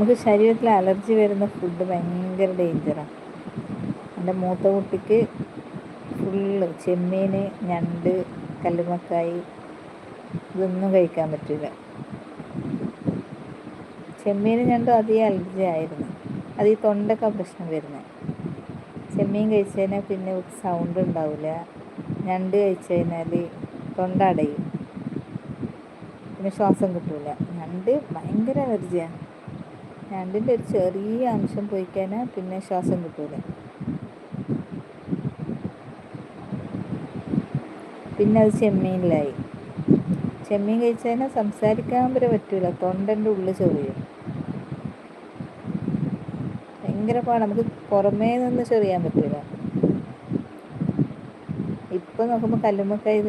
നമുക്ക് ശരീരത്തിൽ അലർജി വരുന്ന ഫുഡ് ഭയങ്കര ഡേഞ്ചറാണ്. എൻ്റെ മൂത്ത കുട്ടിക്ക് ഫുള്ള് ചെമ്മീൻ, ഞണ്ട്, കല്ലുമ്മക്കായ് ഇതൊന്നും കഴിക്കാൻ പറ്റില്ല. ചെമ്മീൻ ഞണ്ടും അധികം അലർജി ആയിരുന്നു. അത് ഈ തൊണ്ടൊക്കെ പ്രശ്നം വരുന്നത്. ചെമ്മീൻ കഴിച്ച് കഴിഞ്ഞാൽ പിന്നെ സൗണ്ട് ഉണ്ടാവില്ല. ഞണ്ട് കഴിച്ച് കഴിഞ്ഞാൽ തൊണ്ട അടയും, പിന്നെ ശ്വാസം കിട്ടില്ല. ഞണ്ട് ഭയങ്കര അലർജിയാണ്. ഞണ്ടിൻ്റെ ഒരു ചെറിയ അംശം പോയി കഴിഞ്ഞാൽ പിന്നെ ശ്വാസം കിട്ടില്ല. പിന്നെ അത് ചെമ്മീനിലായി. ചെമ്മീൻ കഴിച്ച് കഴിഞ്ഞാൽ സംസാരിക്കാൻ വരെ പറ്റില്ല. തൊണ്ടൻ്റെ ഉള്ളിൽ ചൊറിയും. ഭയങ്കര പാടാണ്. നമുക്ക് പുറമേ നിന്ന് ചൊറിയാൻ പറ്റില്ല. ഇപ്പം നോക്കുമ്പോൾ കല്ലുമ്മക്കായ്